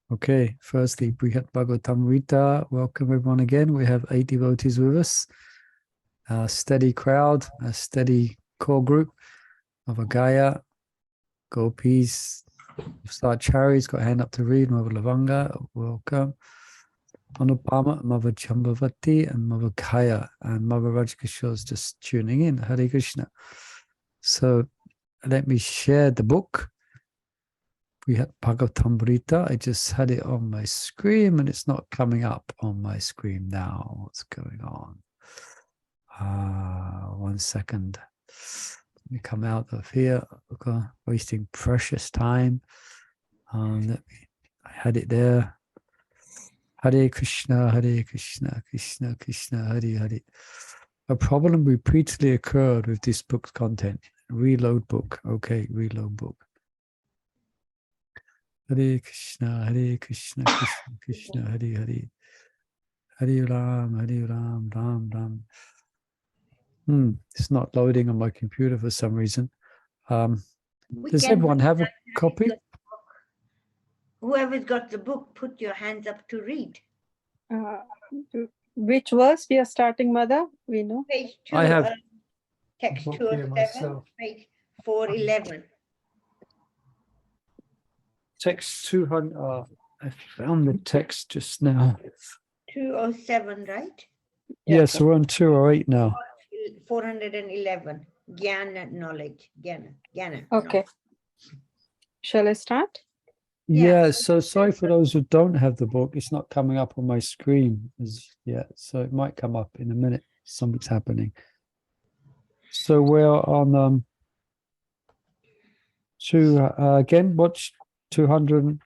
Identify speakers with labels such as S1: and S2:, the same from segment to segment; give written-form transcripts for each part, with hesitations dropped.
S1: Okay, firstly, Brhad Bhagavatmrta. Welcome everyone again. We have 8 devotees with us. A steady crowd, a steady core group of Agaya, Gopis, Sacharis, got a hand up to read, Mother Lavanga, welcome. Anupama, Mother Chambavati, and Mother Kaya, and Mother Rajkishore is just tuning in. Hare Krishna. So let me share the book. We had Bhagavatmrta. I just had it on my screen and it's not coming up on my screen now. What's going on? 1 second. Let me come out of here. Okay. Wasting precious time. I had it there. Hare Krishna, Krishna Krishna, Hare Hare. A problem repeatedly occurred with this book's content. Reload book. Okay, reload book. Hare Krishna, Krishna Krishna, Hare Hare. Hare Ram, Ram. It's not loading on my computer for some reason. Does everyone have a copy?
S2: Whoever's got the book, put your hands up to read.
S3: Which verse we are starting, Mother? We know.
S2: Page 2.
S1: I have
S2: text 207, page 411.
S1: Text 200. I found the text just now.
S2: 207, right?
S1: Yes, we're on 208 now.
S2: 411. Jnana knowledge. Jnana.
S3: Okay. Shall I start?
S1: Yeah, so sorry for those who don't have the book. It's not coming up on my screen as yet, so it might come up in a minute. Something's happening. So we're on again, what's 207?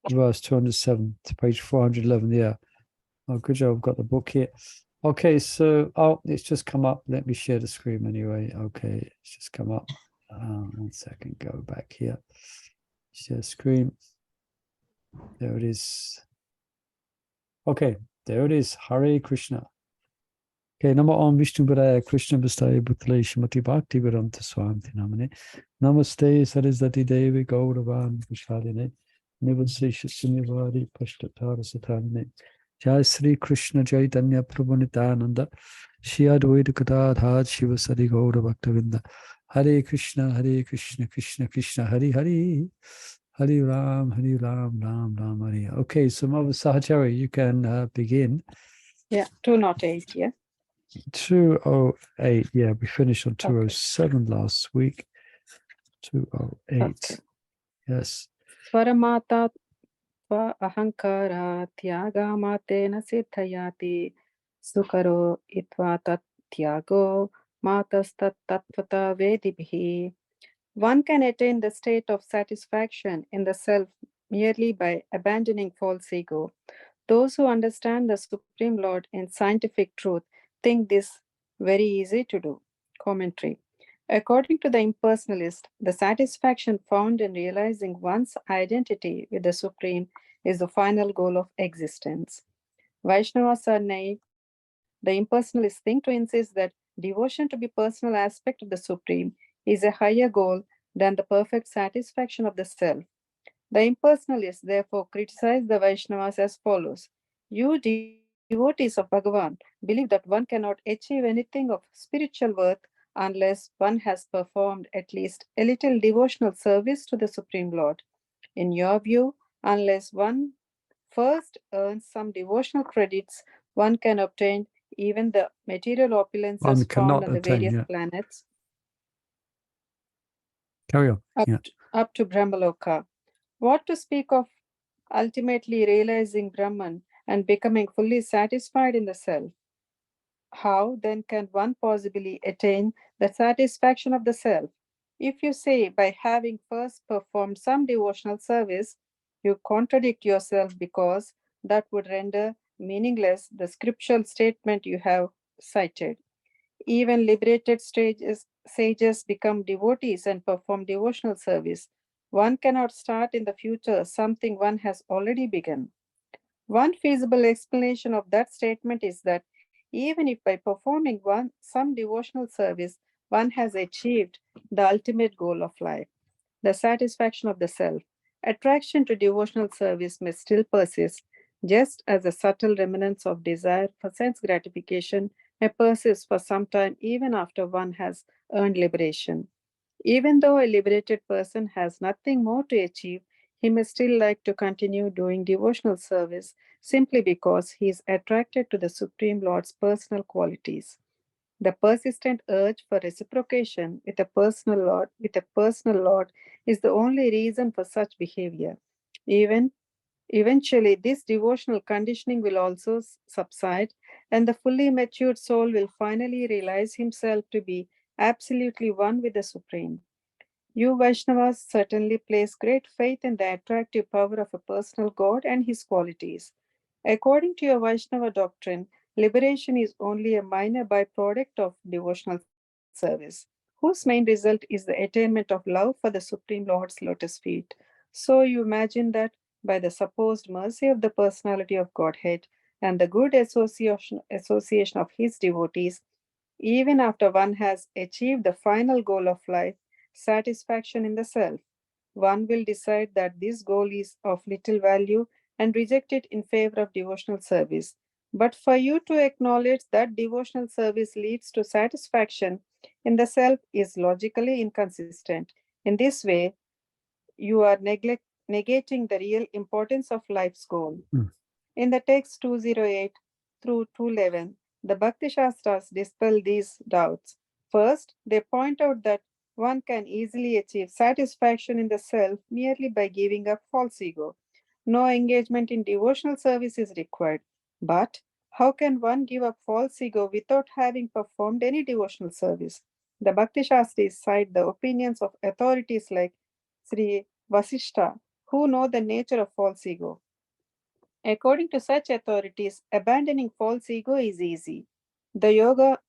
S1: Verse 207 to page 411. Yeah. Oh, good job. I've got the book here. Okay, so it's just come up. Let me share the screen anyway. Okay, it's just come up. 1 second, go back here. Share screen. There it is. Okay, there it is. Hare Krishna. Okay, Namo Om Vishnu Padaya Krishna Vastaya Bhutale Shrimati Bhakti Vedanta Swami Namane. Namaste Saraswati Devi Gauravan Vishaline. Nivasesha Sunyavari Pashtatara Satanine. Jai Sri Krishna Chaitanya Prabhu Nityananda. Shri Advaita Gadadhar Shiva Sadi Gaura Bhaktavinda. Hare Krishna, Krishna Krishna, Hare Hare. Hare Ram, Ram Hare. Okay, so Mother Sahachari, you can begin.
S3: Yeah, 208, yeah.
S1: 208, yeah, we finished on 207 last week. 208,
S3: okay.
S1: Yes.
S3: Swaramata tva ahankara tyagamatena siddhayati sukaro itva tat tyago matastat tattvata vedibhi. One can attain the state of satisfaction in the self merely by abandoning false ego. Those who understand the Supreme Lord in scientific truth think this very easy to do. Commentary. According to the impersonalist, the satisfaction found in realizing one's identity with the Supreme is the final goal of existence. Vaishnavas are naive. The impersonalists think to insist that devotion to the personal aspect of the Supreme is a higher goal than the perfect satisfaction of the self. The impersonalists therefore criticize the Vaishnavas as follows. You devotees of Bhagavan believe that one cannot achieve anything of spiritual worth unless one has performed at least a little devotional service to the Supreme Lord. In your view, unless one first earns some devotional credits, one can obtain even the material opulences found on the various planets.
S1: Carry on.
S3: Up to Brahmaloka. What to speak of ultimately realizing Brahman and becoming fully satisfied in the self? How then can one possibly attain the satisfaction of the self? If you say by having first performed some devotional service, you contradict yourself because that would render meaningless the scriptural statement you have cited. Even liberated sages become devotees and perform devotional service. One cannot start in the future something one has already begun. One feasible explanation of that statement is that even if by performing some devotional service, one has achieved the ultimate goal of life. the satisfaction of the self. Attraction to devotional service may still persist, just as the subtle remnants of desire for sense gratification may persist for some time even after one has earned liberation. Even though a liberated person has nothing more to achieve, he may still like to continue doing devotional service simply because he is attracted to the Supreme Lord's personal qualities. The persistent urge for reciprocation with a personal Lord is the only reason for such behavior. Even eventually, this devotional conditioning will also subside, and the fully matured soul will finally realize himself to be absolutely one with the Supreme. You Vaishnavas certainly place great faith in the attractive power of a personal God and his qualities. According to your Vaishnava doctrine, liberation is only a minor byproduct of devotional service, whose main result is the attainment of love for the Supreme Lord's lotus feet. So you imagine that by the supposed mercy of the personality of Godhead and the good association of his devotees, even after one has achieved the final goal of life, satisfaction in the self, one will decide that this goal is of little value and reject it in favor of devotional service. But for you to acknowledge that devotional service leads to satisfaction in the self is logically inconsistent. In this way, you are negating the real importance of life's goal.
S1: Mm.
S3: In the text 208 through 211, the Bhakti Shastras dispel these doubts. First, they point out that one can easily achieve satisfaction in the self merely by giving up false ego. No engagement in devotional service is required. But how can one give up false ego without having performed any devotional service? The Bhakti Shastris cite the opinions of authorities like Sri Vasishta, who know the nature of false ego. According to such authorities, abandoning false ego is easy. The Yoga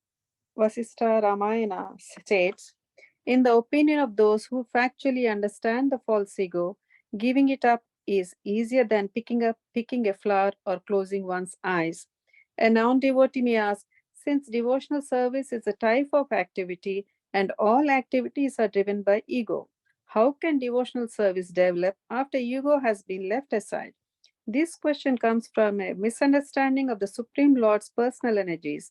S3: Vasistha Ramayana states, in the opinion of those who factually understand the false ego, giving it up is easier than picking a flower or closing one's eyes. A non-devotee may ask, since devotional service is a type of activity and all activities are driven by ego, how can devotional service develop after ego has been left aside? This question comes from a misunderstanding of the Supreme Lord's personal energies.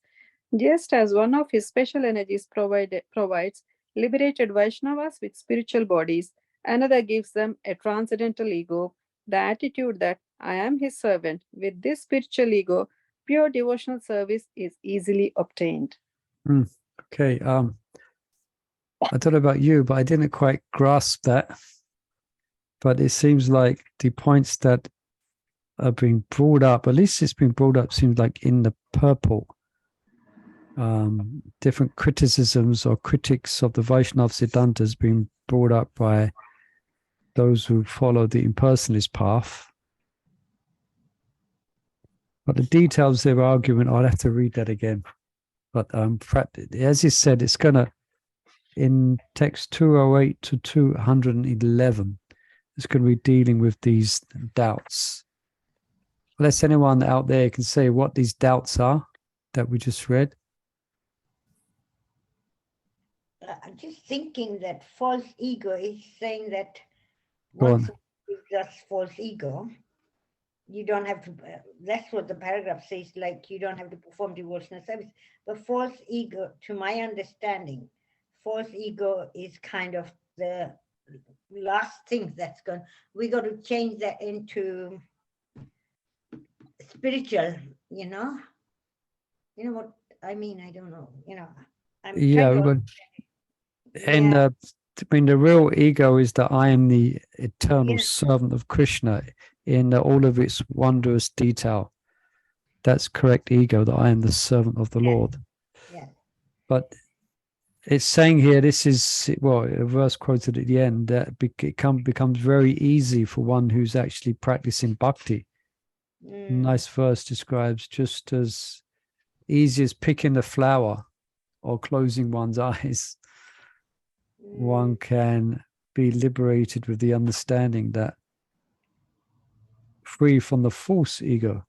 S3: Just as one of his special energies provides liberated Vaishnavas with spiritual bodies, another gives them a transcendental ego, the attitude that I am his servant. With this spiritual ego, pure devotional service is easily obtained.
S1: Mm. Okay. I don't know about you, but I didn't quite grasp that. But it seems like the points that are being brought up, at least it's been brought up, seems like in the purple. Different criticisms or critics of the Vaishnava Siddhanta has been brought up by those who follow the impersonalist path. But the details of their argument, I'll have to read that again. But as he said, it's going to, in text 208 to 211, it's going to be dealing with these doubts. Unless anyone out there can say what these doubts are that we just read.
S2: I'm just thinking that false ego is saying that
S1: Go
S2: once
S1: on.
S2: it's just false ego, you don't have to, that's what the paragraph says, like you don't have to perform devotional service. But false ego, to my understanding, false ego is kind of the last thing that's going, we got to change that into spiritual, you know what I mean? I don't know, I'm
S1: Yeah,
S2: trying to,
S1: and
S2: yeah.
S1: I mean, the real ego is that I am the eternal
S2: Yeah.
S1: servant of Krishna in all of its wondrous detail. That's correct ego, that I am the servant of the Lord.
S2: Yeah.
S1: But it's saying here, this is, well, a verse quoted at the end, that it becomes very easy for one who's actually practicing bhakti. Nice verse describes just as easy as picking a flower or closing one's eyes. One can be liberated with the understanding that free from the false ego.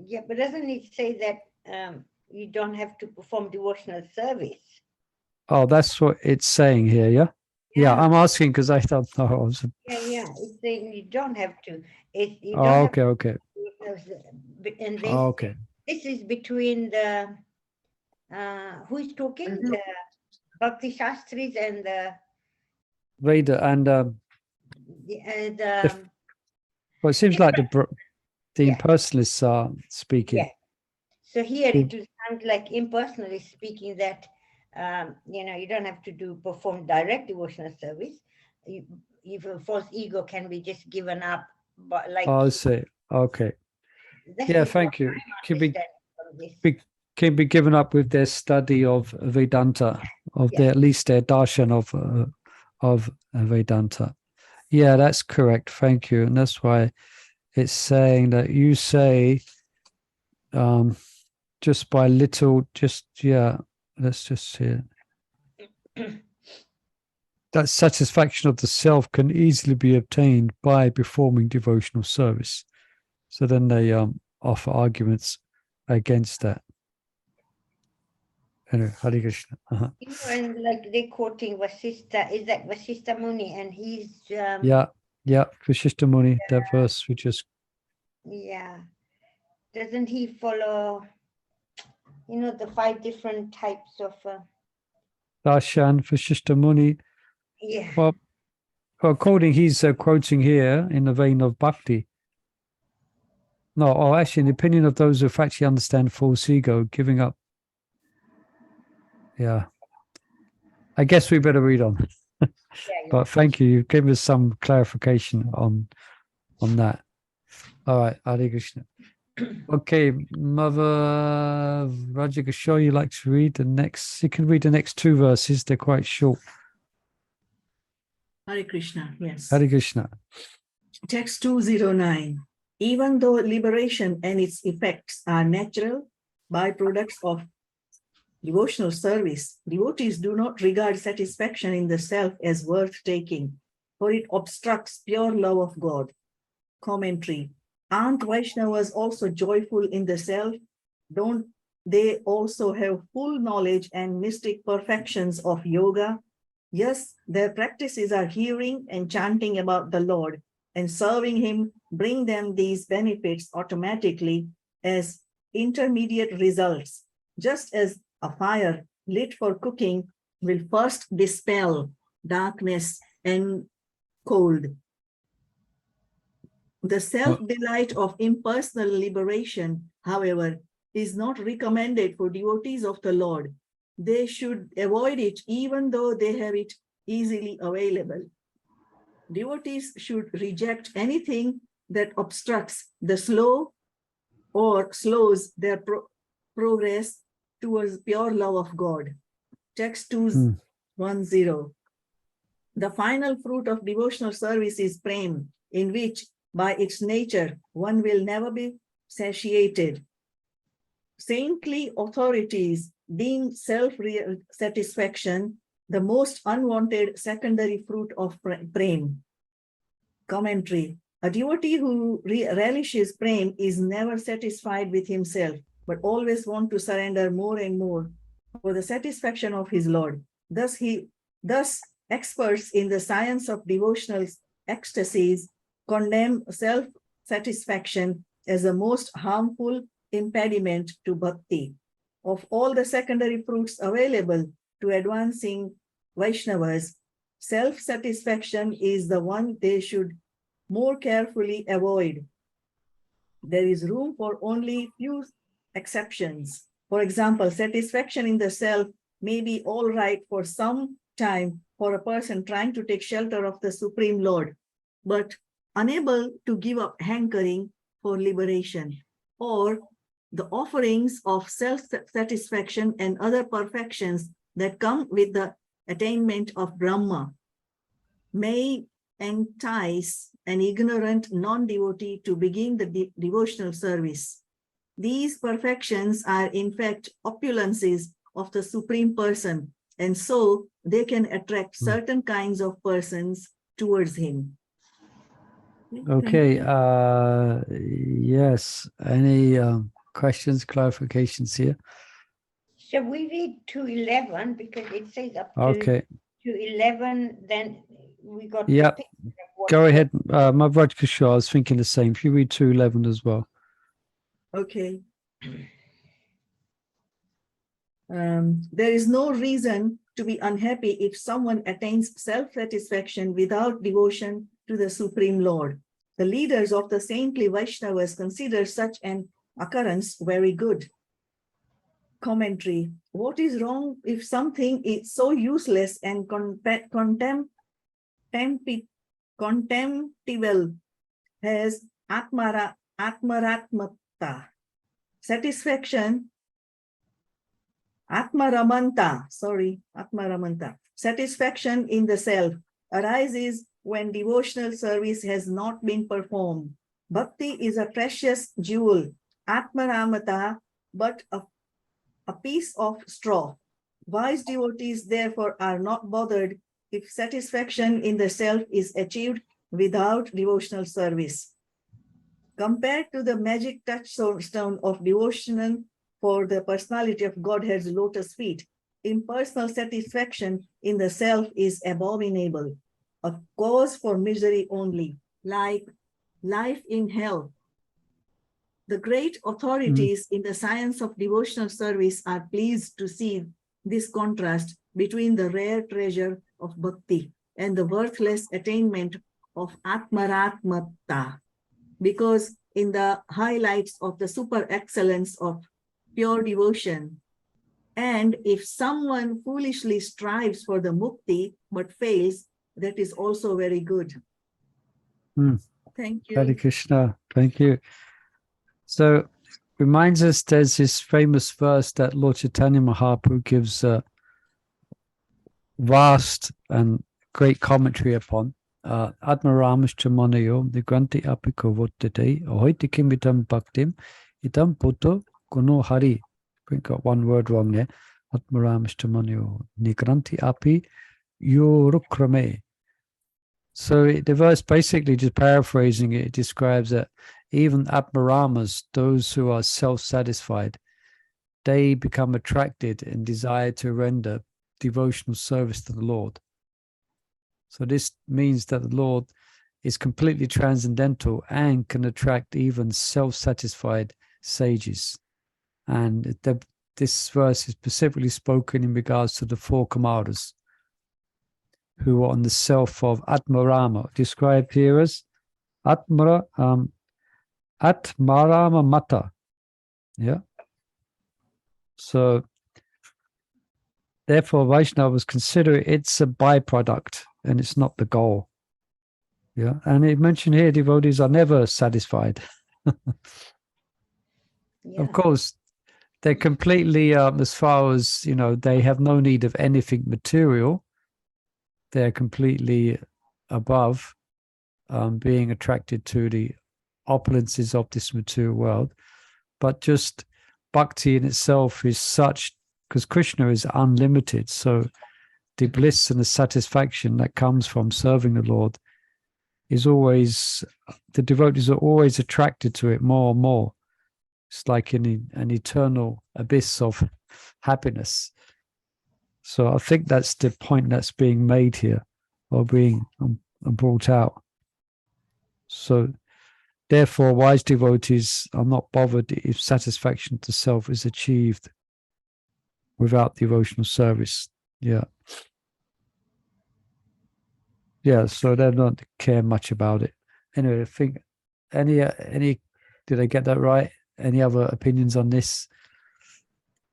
S2: Yeah, but doesn't it say that you don't have to perform devotional service?
S1: Oh, that's what it's saying here, yeah? Yeah, I'm asking because I don't know. I was-
S2: Yeah. It's saying you don't have to. You
S1: Oh,
S2: don't have
S1: okay, okay.
S2: and
S1: Oh, okay.
S2: this is between the who is talking? The Bhakti Shastris and
S1: Veda and
S2: the
S1: well, it seems like the
S2: Yeah.
S1: impersonalists are speaking.
S2: Yeah. So here
S1: The-
S2: it will sound like impersonally speaking that you don't have to perform direct devotional service. If a false ego can be just given up, but like
S1: Oh, I see. Okay.
S2: that
S1: Yeah,
S2: is
S1: thank
S2: what
S1: you.
S2: I'm
S1: Can be
S2: understanding from this.
S1: can be given up with their study of Vedanta, of
S2: Yeah.
S1: their at least their darshan of Vedanta. Yeah, that's correct. Thank you. And that's why it's saying that you say just by little, let's just see it. That satisfaction of the self can easily be obtained by performing devotional service. So then they offer arguments against that. Anyway, Hare Krishna.
S2: And like they're quoting Vasistha, is that Vasistha Muni? And he's
S1: Yeah, Vashishta Muni, that verse we just
S2: doesn't he follow the 5 different types of
S1: Darshan, Vashishta Muni. Well, he's quoting here in the vein of bhakti. No, actually, in the opinion of those who actually understand false ego, giving up. Yeah. I guess we better read on. But thank you. You've given us some clarification on that. All right, Hare Krishna. Okay, Mother Rajakishore, you like to read the next? You can read the next 2 verses. They're quite short.
S4: Hare Krishna, yes.
S1: Hare Krishna.
S4: Text 209. Even though liberation and its effects are natural byproducts of devotional service, devotees do not regard satisfaction in the self as worth taking, for it obstructs pure love of God. Commentary. Aren't Vaishnavas also joyful in the self? Don't they also have full knowledge and mystic perfections of yoga? Yes, their practices are hearing and chanting about the Lord, and serving him bring them these benefits automatically as intermediate results, just as a fire lit for cooking will first dispel darkness and cold. The self-delight of impersonal liberation, however, is not recommended for devotees of the Lord. They should avoid it even though they have it easily available. Devotees should reject anything that obstructs the slow or slows their progress towards pure love of God. Text 210. The final fruit of devotional service is prem, in which, by its nature, one will never be satiated. Saintly authorities deem self-satisfaction the most unwanted secondary fruit of prem. Commentary. A devotee who relishes prem is never satisfied with himself, but always wants to surrender more and more for the satisfaction of his Lord. Thus, experts in the science of devotional ecstasies condemn self-satisfaction as the most harmful impediment to bhakti. Of all the secondary fruits available to advancing Vaishnavas, self-satisfaction is the one they should more carefully avoid. There is room for only few exceptions. For example, satisfaction in the self may be all right for some time for a person trying to take shelter of the Supreme Lord, but unable to give up hankering for liberation, or the offerings of self-satisfaction and other perfections that come with the attainment of Brahma may entice an ignorant non-devotee to begin the devotional service. These perfections are in fact opulences of the Supreme Person, and so they can attract certain kinds of persons towards him.
S1: Okay, yes. Any questions, clarifications here?
S2: Shall we read to 11 because it says up to
S1: Okay.
S2: to 11? Then we got
S1: Yeah.
S2: the picture of what
S1: Go ahead. My vodka show. I was thinking the same. If you read 2:11 as well.
S4: Okay. There is no reason to be unhappy if someone attains self-satisfaction without devotion to the Supreme Lord. The leaders of the saintly Vaishnavas consider such an occurrence very good. Commentary. What is wrong if something is so useless and contemptible as atmaratmata? Satisfaction. Atmaramanta. Satisfaction in the self arises when devotional service has not been performed. Bhakti is a precious jewel. Atmaramata, but a piece of straw. Wise devotees, therefore, are not bothered if satisfaction in the self is achieved without devotional service. Compared to the magic touchstone of devotion for the personality of Godhead's lotus feet, impersonal satisfaction in the self is abominable, a cause for misery only, like life in hell. The great authorities in the science of devotional service are pleased to see this contrast between the rare treasure of bhakti and the worthless attainment of atmaratmata, because in the highlights of the super excellence of pure devotion, and if someone foolishly strives for the mukti but fails, that is also very good. Thank you.
S1: Hare Krishna. Thank you. So reminds us there's this famous verse that Lord Chaitanya Mahaprabhu gives a vast and great commentary upon. Atmaramaschcha manayo nigranti apiko vottete ahoiti kimitam bhaktim itam poto guno hari. I got one word wrong there. Atmaramaschcha manayo nigranti api yorukrame. So the verse, basically just paraphrasing it, describes that even Atmaramas, those who are self-satisfied, they become attracted and desire to render devotional service to the Lord. So this means that the Lord is completely transcendental and can attract even self-satisfied sages. And this verse is specifically spoken in regards to the four Kumaras, who are on the self of Atmarama, described here as Atmarama Mata. Yeah. So therefore Vaishnavas consider it's a byproduct and it's not the goal. Yeah. And it mentioned here devotees are never satisfied.
S2: Yeah.
S1: Of course, they're completely as far as, they have no need of anything material. They're completely above being attracted to the opulences of this material world. But just bhakti in itself is such, because Krishna is unlimited. So the bliss and the satisfaction that comes from serving the Lord is always, the devotees are always attracted to it more and more. It's like an eternal abyss of happiness. So I think that's the point that's being made here, or being brought out. So therefore, wise devotees are not bothered if satisfaction to self is achieved without devotional service. Yeah. Yeah, so they don't care much about it. Anyway, I think any did I get that right? Any other opinions on this?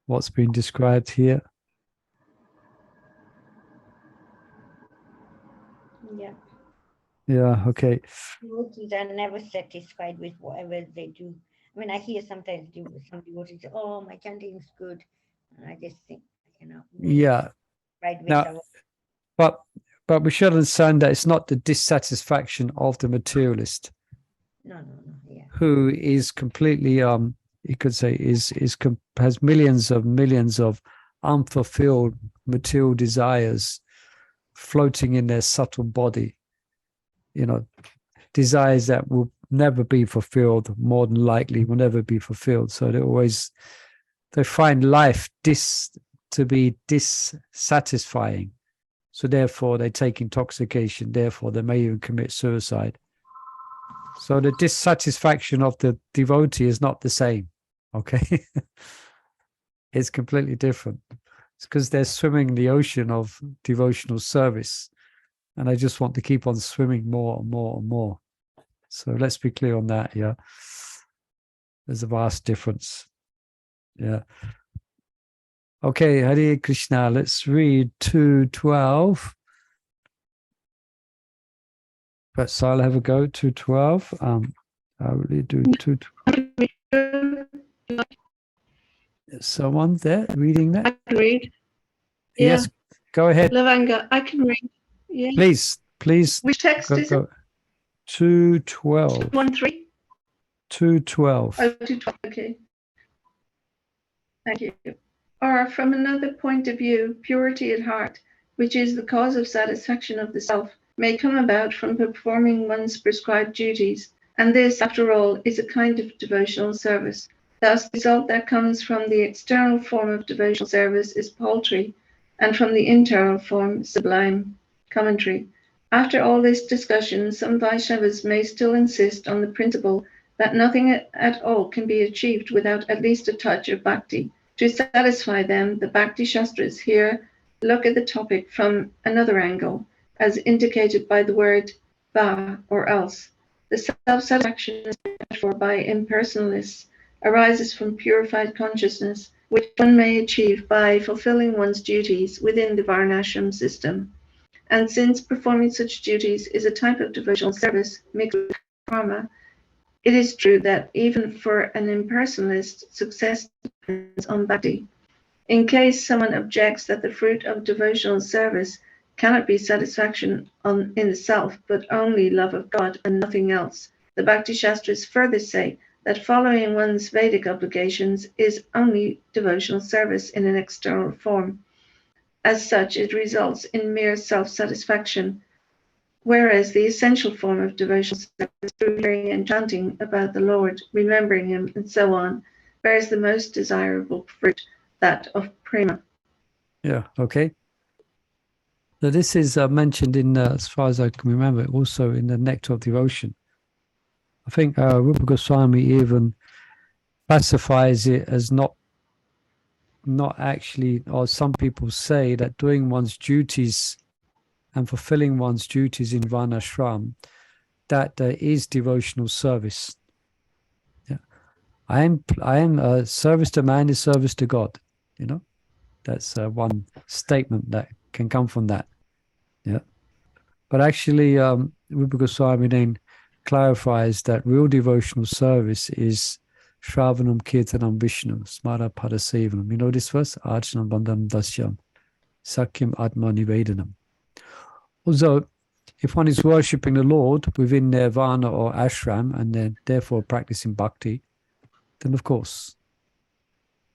S1: What's been described here?
S2: Yeah.
S1: Yeah, okay.
S2: Devotees are never satisfied with whatever they do. I mean, I hear sometimes some devotees say, "Oh, my chanting is good," and I just think,
S1: Yeah.
S2: right.
S1: Now, but we should understand that it's not the dissatisfaction of the materialist.
S2: No. Yeah.
S1: Who is completely, you could say, has millions of unfulfilled material desires floating in their subtle body. Desires that will never be fulfilled, more than likely will never be fulfilled. So they're always they find life to be dissatisfying. So therefore they take intoxication, therefore they may even commit suicide. So the dissatisfaction of the devotee is not the same, okay? It's completely different. It's because they're swimming in the ocean of devotional service, and they just want to keep on swimming more and more and more. So let's be clear on that, yeah? There's a vast difference, yeah. Okay, Hare Krishna, let's read 2:12. But I'll have a go, 2:12. I really do 2:12. Someone there reading that?
S5: I can read. Yeah.
S1: Yes, go ahead.
S5: Lavanga, I can read. Yeah.
S1: Please.
S5: Which text is it?
S1: 2:12.
S5: 1:3?
S1: 2:12.
S5: Oh, 2:12. Okay. Thank you. Or from another point of view, purity at heart, which is the cause of satisfaction of the self, may come about from performing one's prescribed duties, and this, after all, is a kind of devotional service. Thus, the result that comes from the external form of devotional service is paltry, and from the internal form, sublime. Commentary. After all this discussion, some Vaishnavas may still insist on the principle that nothing at all can be achieved without at least a touch of bhakti. To satisfy them, the Bhakti Shastras here look at the topic from another angle, as indicated by the word va, or else. The self-satisfaction is for by impersonalists arises from purified consciousness, which one may achieve by fulfilling one's duties within the Varnashram system. And since performing such duties is a type of devotional service mixed with karma, it is true that even for an impersonalist, success depends on bhakti. In case someone objects that the fruit of devotional service cannot be satisfaction in the self, but only love of God and nothing else, the Bhakti Shastras further say that following one's Vedic obligations is only devotional service in an external form. As such, it results in mere self-satisfaction, whereas the essential form of devotional service, through hearing and chanting about the Lord, remembering Him, and so on, bears the most desirable fruit, that of prema.
S1: Yeah, okay. So this is mentioned in, as far as I can remember, also in the Nectar of Devotion. I think Rupa Goswami even classifies it as not actually, or some people say that doing one's duties and fulfilling one's duties in Varnashram, that there is devotional service. Yeah, I am service to man is service to God. You know, that's one statement that can come from that. Yeah, but actually, Rupa Goswami then clarifies that real devotional service is Shravanam Kirtanam Vishnu Smara Padasevanam. You know this verse? Archanam Bandhanam Dasyam Sakyam Atma Nivedanam. Although, if one is worshipping the Lord within nirvana or ashram and then therefore practicing bhakti, then of course,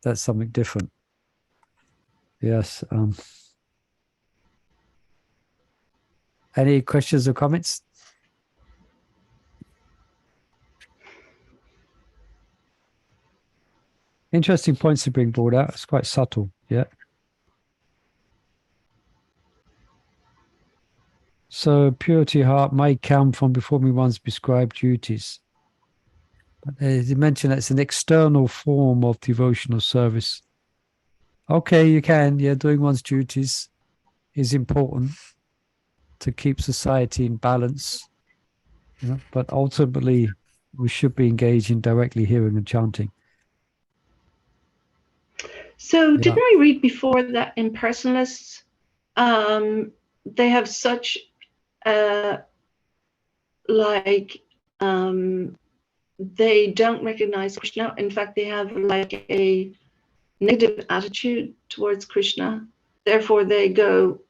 S1: that's something different. Yes. Any questions or comments? Interesting points to bring brought out. It's quite subtle. Yeah. So purity of heart may come from performing one's prescribed duties. But as you mentioned, it's an external form of devotional service. Okay, you can. Yeah, doing one's duties is important to keep society in balance. You know, but ultimately, we should be engaged in directly hearing and chanting.
S5: So didn't I read before that impersonalists, they have such they don't recognize Krishna. In fact, they have like a negative attitude towards Krishna. Therefore, they go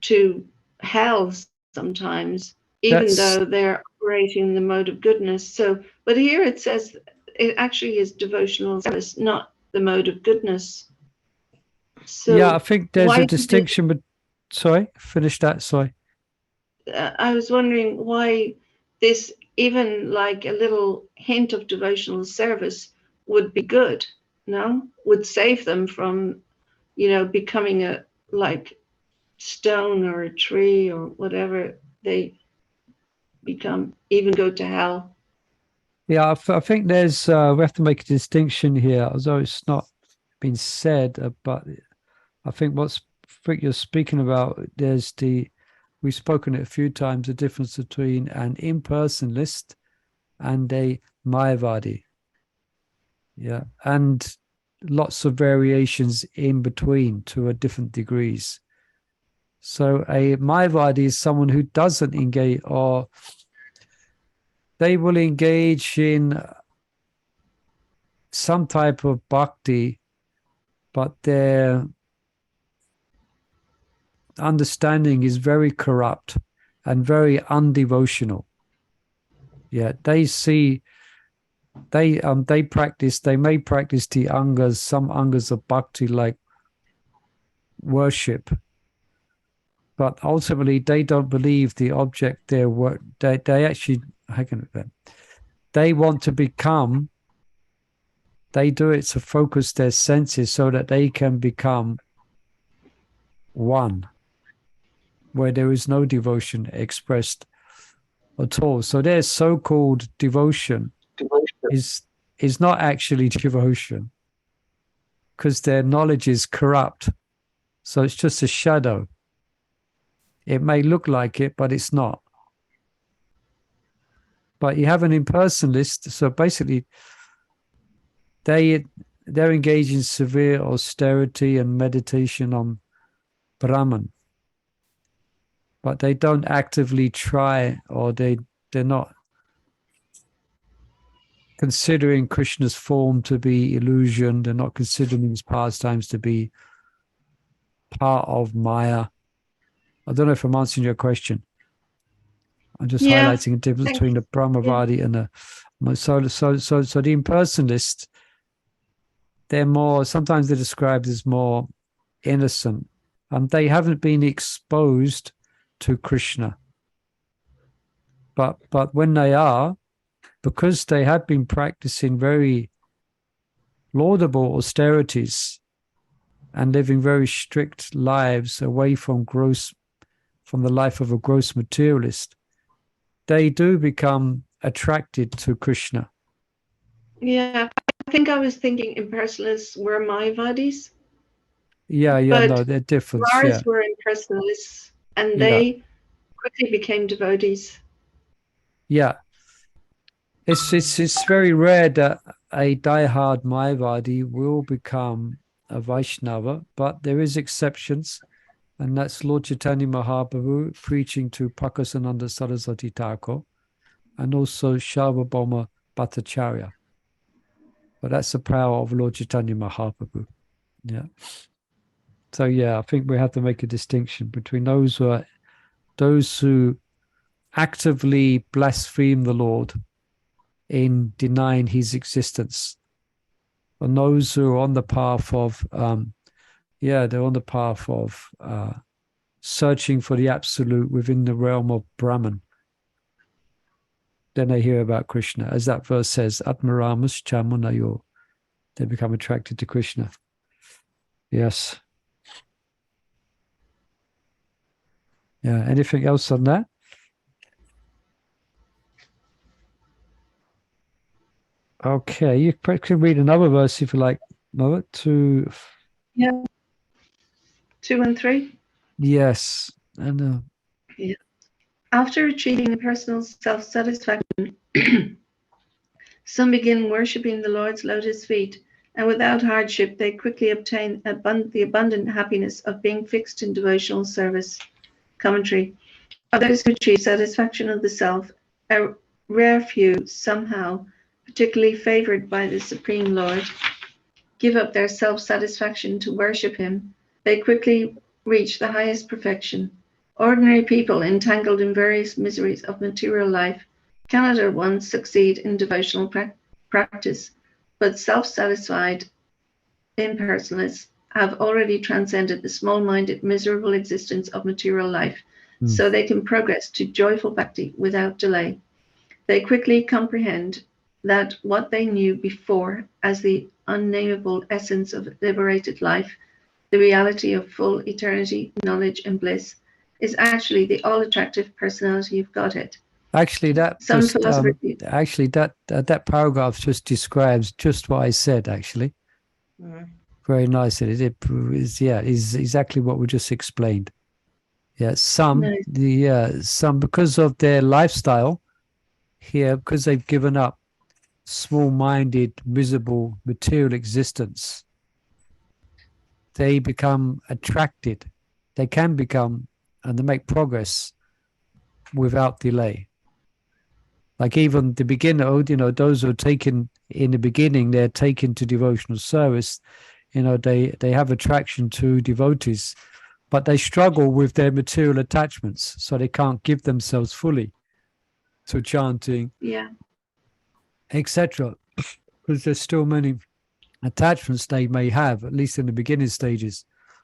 S5: to hell sometimes, even though they're operating in the mode of goodness. So, but here it says it actually is devotional service, not the mode of goodness. So
S1: yeah, I think there's a distinction. But sorry, finish that. Sorry.
S5: I was wondering why this, even like a little hint of devotional service, would be good. no, would save them from, becoming a like stone or a tree or whatever they become, even go to hell.
S1: Yeah, I think there's we have to make a distinction here, although it's not been said, but I think you're speaking about, we've spoken it a few times, the difference between an impersonalist and a Mayavadi. Yeah, and lots of variations in between to a different degrees. So a Mayavadi is someone who doesn't engage, or they will engage in some type of bhakti, but their understanding is very corrupt and very undevotional. Yeah, they may practice the angas, some angas of bhakti like worship, but ultimately they don't believe the object they actually, they want to become, they do it to focus their senses so that they can become one, where there is no devotion expressed at all. So their so-called devotion is not actually devotion, because their knowledge is corrupt. So it's just a shadow. It may look like it, but it's not. But you have an impersonalist, so basically they're engaged in severe austerity and meditation on Brahman, but they don't actively try, or they're not considering Krishna's form to be illusion. They're not considering his pastimes to be part of Maya. I don't know if I'm answering your question. I'm just highlighting the difference between the Brahmavadi and the so the impersonalist. They're more, sometimes they're described as more innocent, and they haven't been exposed to Krishna. But when they are, because they have been practicing very laudable austerities and living very strict lives away from the life of a gross materialist, they do become attracted to Krishna.
S5: Yeah, I think I was thinking impersonalists were Mayavadis.
S1: Yeah, no, they're different.
S5: Ours were impersonalists, and they quickly became devotees.
S1: Yeah. It's very rare that a diehard Mayavadi will become a Vaishnava, but there is exceptions, and that's Lord Chaitanya Mahaprabhu preaching to Prakasananda Saraswati Thakur, and also Sarvabhauma Bhattacharya. But that's the power of Lord Chaitanya Mahaprabhu. Yeah. So I think we have to make a distinction between those who actively blaspheme the Lord in denying his existence, and those who are on the path of they're on the path of searching for the absolute within the realm of Brahman. Then they hear about Krishna, as that verse says, Atmaramas Chamunayo. They become attracted to Krishna. Yes. Yeah. Anything else on that? Okay, you can read another verse if you like, Mother. 2
S5: and 3.
S1: Yes, and
S5: After achieving personal self-satisfaction, some begin worshipping the Lord's lotus feet, and without hardship, they quickly obtain the abundant happiness of being fixed in devotional service. Commentary. Others who achieve satisfaction of the self, a rare few somehow, particularly favored by the Supreme Lord, give up their self-satisfaction to worship him. They quickly reach the highest perfection. Ordinary people entangled in various miseries of material life cannot at once succeed in devotional practice, but self-satisfied impersonalists have already transcended the small-minded, miserable existence of material life, so they can progress to joyful bhakti without delay. They quickly comprehend that what they knew before as the unnameable essence of liberated life, the reality of full eternity, knowledge and bliss, is actually the all-attractive personality of Godhead.
S1: Actually, that
S5: Some
S1: just
S5: philosophers
S1: that paragraph just describes just what I said. Actually, very nice. It is, yeah, is exactly what we just explained. Yeah, some because of their lifestyle here, because they've given up small-minded, miserable, material existence, they become attracted. They can become, and they make progress without delay. Like even the beginner, those who are taken in the beginning, they're taken to devotional service. They have attraction to devotees, but they struggle with their material attachments, so they can't give themselves fully to chanting, etc. Because there's still many attachments they may have, at least in the beginning stages.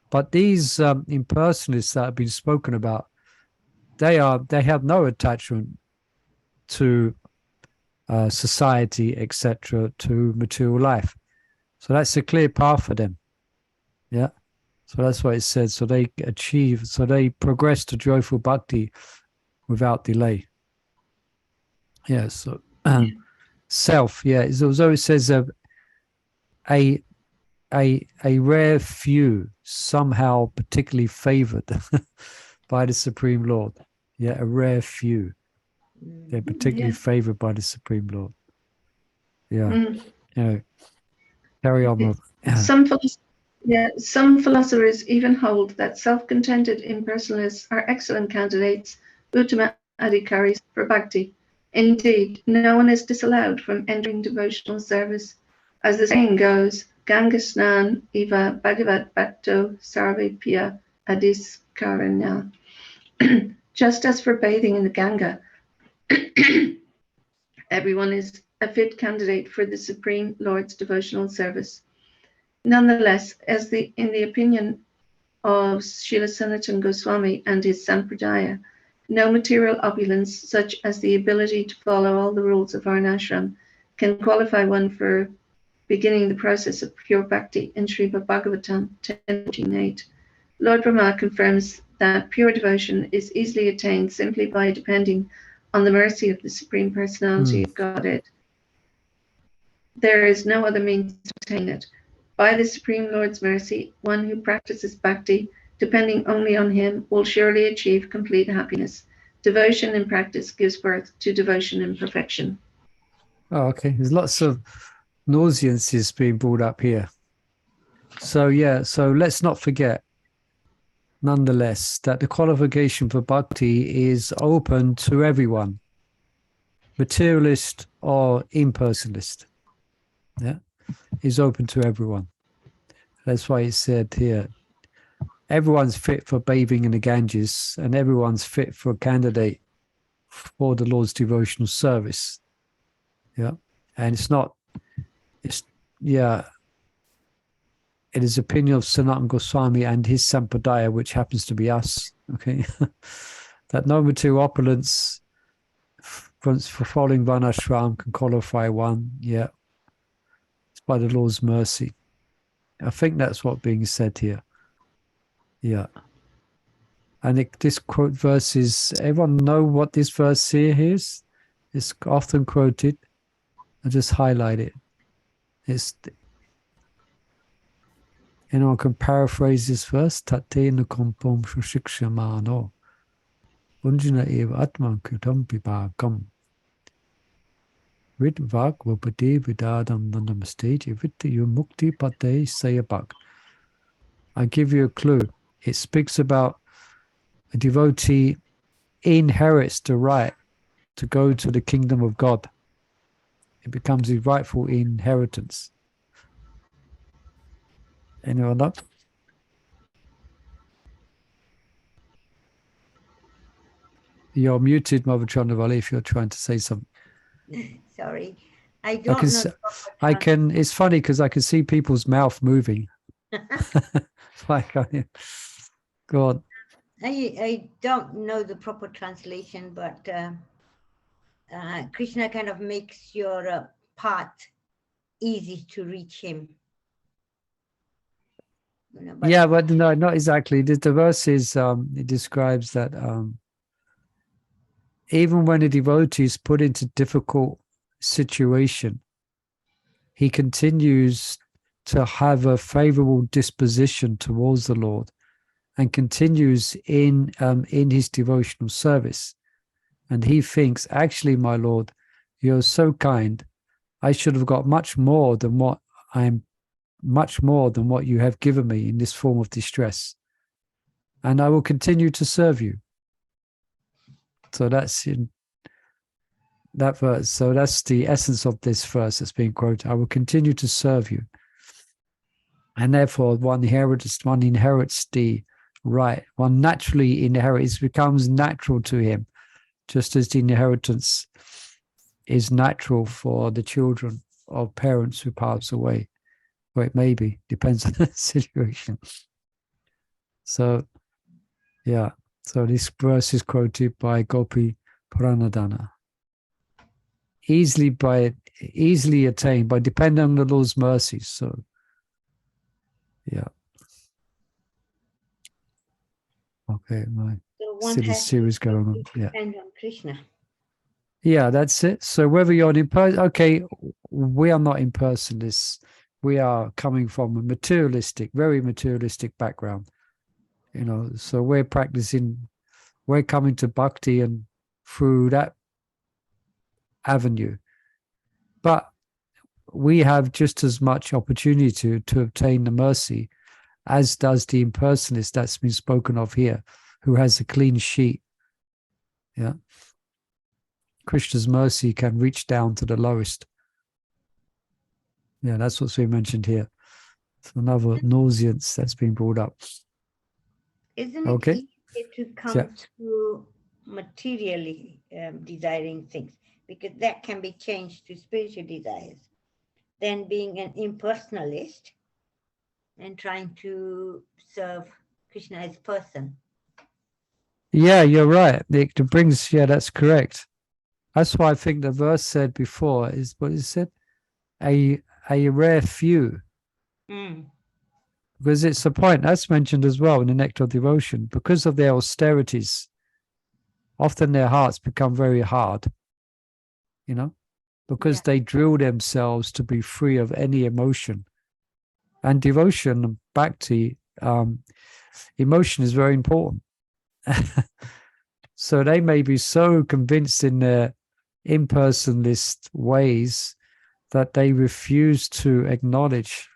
S1: But these impersonalists that have been spoken about, they have no attachment to society, etc., to material life. So that's a clear path for them. Yeah. So that's what it says. So they progress to joyful bhakti without delay. Yeah. So self. Yeah. It always says a rare few somehow particularly favored by the Supreme Lord. Yeah, a rare few. They're particularly favored by the Supreme Lord. Yeah. Carry on with.
S5: Some philosophers even hold that self-contented impersonalists are excellent candidates, Uttama Adhikaris, for bhakti. Indeed, no one is disallowed from entering devotional service. As the saying goes, Ganga Snan Eva Bhagavat Bhakto Sarve Pya Adhiskaranya. Just as for bathing in the Ganga, everyone is a fit candidate for the Supreme Lord's devotional service. Nonetheless, in the opinion of Srila Sanatana Goswami and his Sampradaya, no material opulence, such as the ability to follow all the rules of Varnashram, can qualify one for beginning the process of pure bhakti in Srimad Bhagavatam 10:8. Lord Brahma confirms that pure devotion is easily attained simply by depending on the mercy of the Supreme Personality of Godhead. There is no other means to attain it. By the Supreme Lord's mercy, one who practices bhakti, depending only on him, will surely achieve complete happiness. Devotion in practice gives birth to devotion in perfection.
S1: Oh, okay. There's lots of nauseances being brought up here. So let's not forget, nonetheless, that the qualification for bhakti is open to everyone, materialist or impersonalist. Yeah, is open to everyone. That's why it said here, everyone's fit for bathing in the Ganges, and everyone's fit for a candidate for the Lord's devotional service. Yeah, and it is the opinion of Sanatana Goswami and his Sampradaya, which happens to be us, okay, that no material opulence for following Varnashram can qualify one. Yeah, it's by the Lord's mercy. I think that's what's being said here. Yeah. And this quote verse is, everyone know what this verse here is? It's often quoted. I just highlight it. I can paraphrase this verse. Tatena kompom shushikshamano. Unjana eva atman kutam pibakam. Vid vak vapade vidadam nanamastage. Vittayu mukti pate sayabak. I give you a clue. It speaks about a devotee inherits the right to go to the kingdom of God. It becomes his rightful inheritance. Anyone up? You're muted, Mother Chandravali, if you're trying to say something.
S2: Sorry, I don't know.
S1: It's funny because I can see people's mouth moving. Go on.
S2: I don't know the proper translation, but Krishna kind of makes your path easy to reach him. You know,
S1: Yeah, but no, not exactly. The verse is, it describes that even when a devotee is put into difficult situation, he continues to have a favorable disposition towards the Lord and continues in his devotional service. And he thinks, actually, my Lord, you're so kind. I should have got much more than what you have given me in this form of distress. And I will continue to serve you. So that's in that verse. So that's the essence of this verse that's being quoted. I will continue to serve you. And therefore one inherits the right. One naturally inherits, it becomes natural to him, just as the inheritance is natural for the children of parents who pass away. Or it may be, depends on the situation. So, yeah. So this verse is quoted by Gopi Pranadhana. Easily attained by depending on the Lord's mercies. So, yeah. Okay, my
S2: so one
S1: silly
S2: has
S1: series
S2: to
S1: going on. Yeah.
S2: depend on Krishna.
S1: Yeah, that's it. So whether you're okay, we are not impersonalists. We are coming from a very materialistic background. You know, so we're coming to bhakti and through that avenue. But we have just as much opportunity to obtain the mercy as does the impersonalist that's been spoken of here, who has a clean sheet. Yeah. Krishna's mercy can reach down to the lowest. Yeah, that's what's been mentioned here. It's another nauseance that's been brought up.
S2: Isn't
S1: Okay.
S2: it easier to come
S1: Yeah.
S2: through materially desiring things? Because that can be changed to spiritual desires. Than being an impersonalist and trying to serve Krishna as person.
S1: Yeah, you're right. That's correct. That's why I think the verse said before is what it said, a rare few. Because it's a point that's mentioned as well in the Nectar of Devotion. Because of their austerities, often their hearts become very hard, you know, because they drill themselves to be free of any emotion. And devotion, bhakti, emotion is very important. So they may be so convinced in their impersonalist ways that they refuse to acknowledge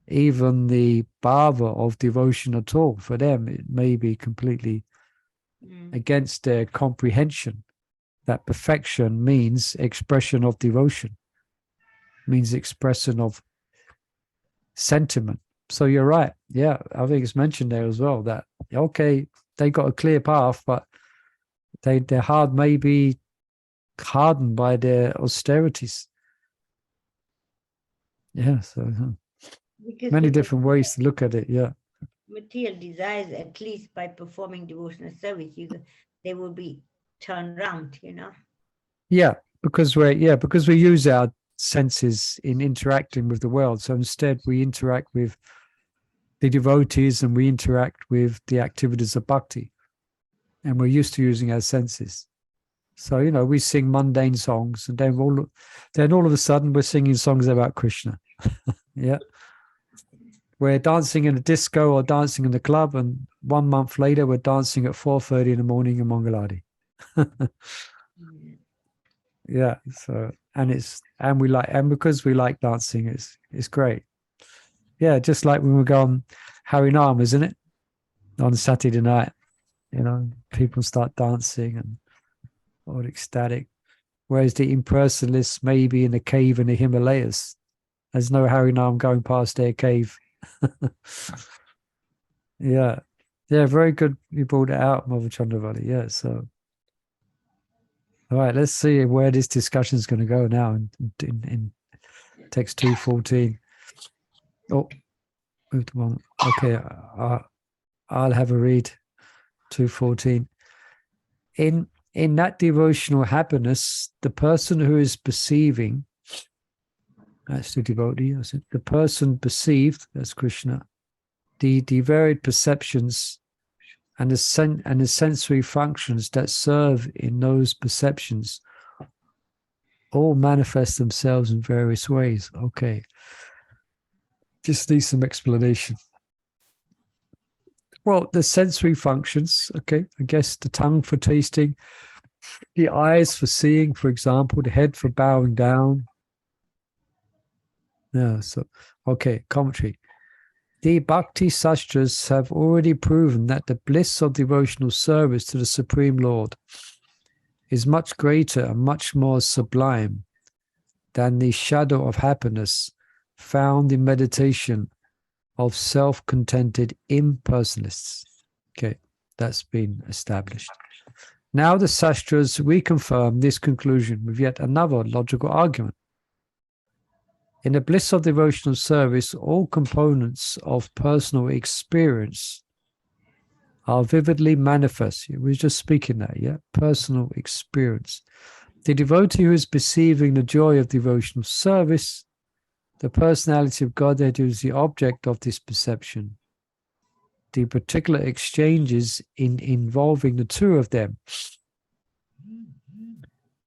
S1: even the bhava of devotion at all. For them, it may be completely against their comprehension that perfection means expression of devotion, means expression of sentiment. So you're right. Yeah, I think it's mentioned there as well that, okay, they got a clear path, but their heart may be hardened by their austerities. Yeah, so
S2: Because
S1: many
S2: with
S1: different ways to look at it. Yeah.
S2: material desires, at least by performing devotional service, they will be turned around, you know.
S1: Yeah, because we use our senses in interacting with the world. So instead we interact with the devotees and we interact with the activities of bhakti. And we're used to using our senses. So, you know, we sing mundane songs and then all of a sudden we're singing songs about Krishna. Yeah. We're dancing in a disco or dancing in the club, and 1 month later we're dancing at 4:30 in the morning in Mangaladi. Yeah. So and because we like dancing, it's great. Yeah, just like when we go on Harinam, isn't it? On Saturday night, you know, people start dancing and all ecstatic. Whereas the impersonalists may be in a cave in the Himalayas. There's no Harinam going past their cave. Yeah. Yeah, very good. You brought it out, Mother Chandravali. Yeah, so. All right, let's see where this discussion is going to go now in text 214. Oh, moved along. Okay, I'll have a read. 214. In that devotional happiness, the person who is perceiving That's the devotee. I said, the person perceived, that's Krishna, the varied perceptions and the sensory functions that serve in those perceptions all manifest themselves in various ways. Okay. Just need some explanation. Well, the sensory functions, okay, I guess the tongue for tasting, the eyes for seeing, for example, the head for bowing down. Yeah, so, okay, commentary. The Bhakti Sastras have already proven that the bliss of devotional service to the Supreme Lord is much greater and much more sublime than the shadow of happiness found in meditation of self-contented impersonalists. Okay, that's been established. Now the Sastras reconfirm this conclusion with yet another logical argument. In the bliss of devotional service, all components of personal experience are vividly manifest. We were just speaking that, yeah? Personal experience. The devotee who is perceiving the joy of devotional service, the personality of Godhead is the object of this perception. The particular exchanges involving the two of them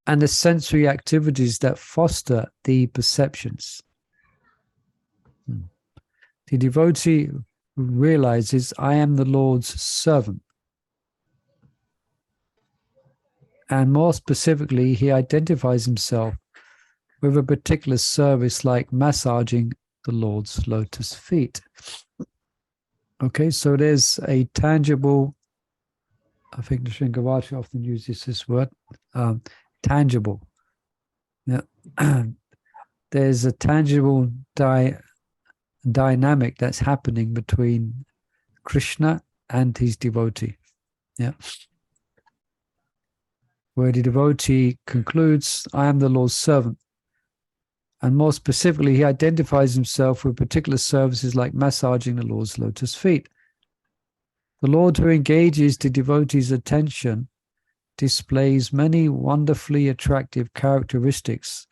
S1: and the sensory activities that foster the perceptions. The devotee realizes, I am the Lord's servant. And more specifically, he identifies himself with a particular service like massaging the Lord's lotus feet. Okay, so there's a tangible, I think the Sringavarti often uses this word, tangible. Yeah. There's a tangible dynamic that's happening between Krishna and his devotee. Yeah. Where the devotee concludes, I am the Lord's servant. And more specifically, he identifies himself with particular services like massaging the Lord's lotus feet. The Lord who engages the devotee's attention displays many wonderfully attractive characteristics,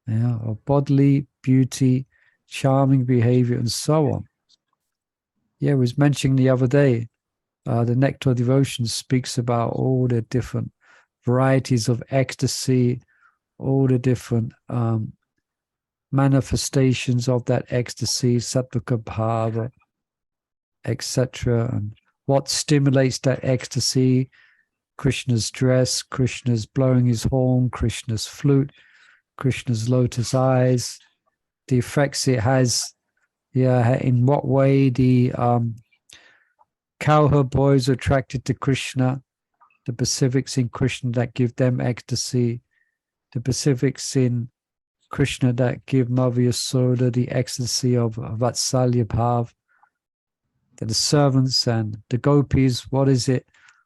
S1: yeah, of bodily beauty, charming behavior, and so on. Yeah, I was mentioning the other day, the Nectar of Devotion speaks about all the different varieties of ecstasy, all the different manifestations of that ecstasy, sattvika bhava, etc. And what stimulates that ecstasy, Krishna's dress, Krishna's blowing his horn, Krishna's flute, Krishna's lotus eyes, the effects it has, yeah, in what way the cowherd boys are attracted to Krishna, the specifics in Krishna that give them ecstasy, the specifics in Krishna that give Mother Yasoda the ecstasy of Vatsalya Bhav, the servants and the gopis, what is it?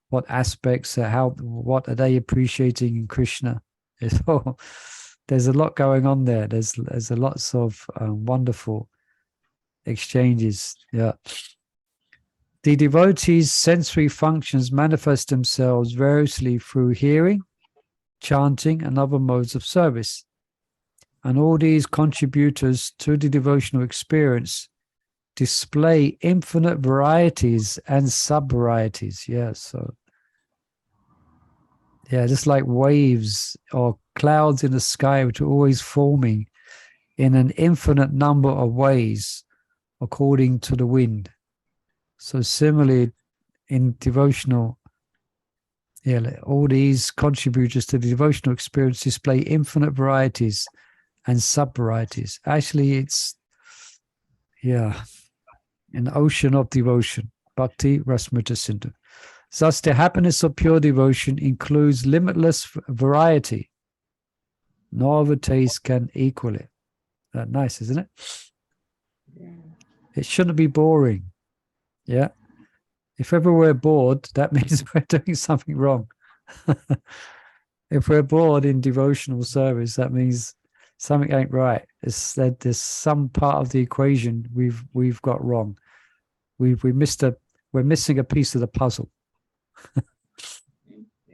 S1: What aspects, what are they appreciating in Krishna? There's a lot going on there. There's a lots of wonderful exchanges. Yeah. The devotees' sensory functions manifest themselves variously through hearing, chanting, and other modes of service. And all these contributors to the devotional experience display infinite varieties and sub-varieties. Yeah, so yeah, just like waves or clouds in the sky, which are always forming in an infinite number of ways according to the wind. So similarly in devotional, yeah, all these contributors to the devotional experience display infinite varieties and sub-varieties. Actually, it's, yeah, an ocean of devotion. Bhakti Rasmrita Sindhu. Thus, the happiness of pure devotion includes limitless variety. No other taste can equal it. Nice, isn't it?
S2: Yeah.
S1: It shouldn't be boring. Yeah. If ever we're bored, that means we're doing something wrong. If we're bored in devotional service, that means something ain't right. It's that there's some part of the equation we've got wrong. We're missing a piece of the puzzle.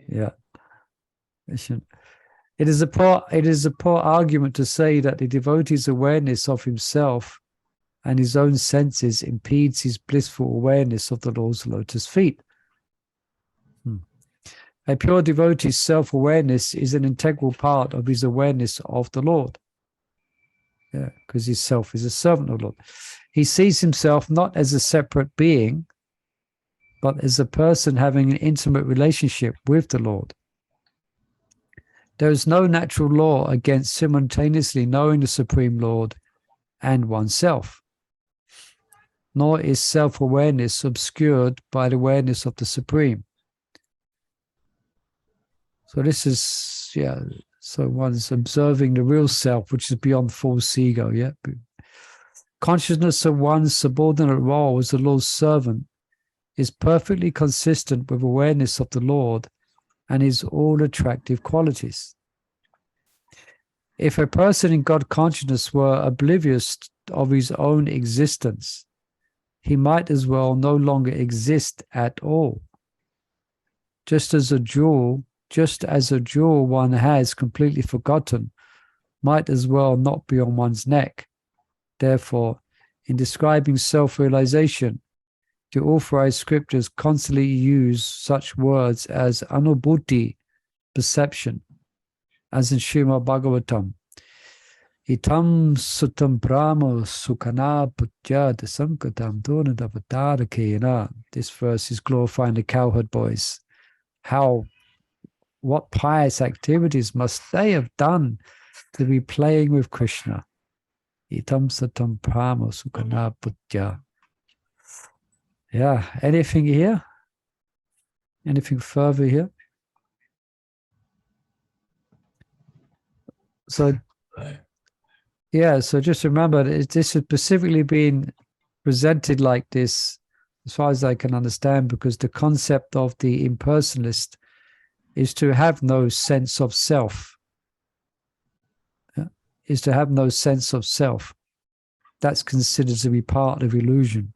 S1: Yeah. It shouldn't. It is a poor argument to say that the devotee's awareness of himself and his own senses impedes his blissful awareness of the Lord's lotus feet. A pure devotee's self-awareness is an integral part of his awareness of the Lord. Yeah, because his self is a servant of the Lord. He sees himself not as a separate being, but as a person having an intimate relationship with the Lord. There is no natural law against simultaneously knowing the Supreme Lord and oneself, nor is self-awareness obscured by the awareness of the Supreme. So this is, so one's observing the real self, which is beyond false ego, yeah? Consciousness of one's subordinate role as the Lord's servant is perfectly consistent with awareness of the Lord and his all-attractive qualities. If a person in God consciousness were oblivious of his own existence, he might as well no longer exist at all. Just as a jewel one has completely forgotten might as well not be on one's neck. Therefore, in describing self-realization, the authorized scriptures constantly use such words as anubhuti, perception, as in Srimad Bhagavatam. Itam sutam brahma sukhana putya dasankatam donadavatara kena. This verse is glorifying the cowherd boys. What pious activities must they have done to be playing with Krishna? Itam satam brahma sukhana putya. Yeah, anything here? Anything further here? So, so just remember, this is specifically being presented like this, as far as I can understand, because the concept of the impersonalist is to have no sense of self. Is to have no sense of self. That's considered to be part of illusion.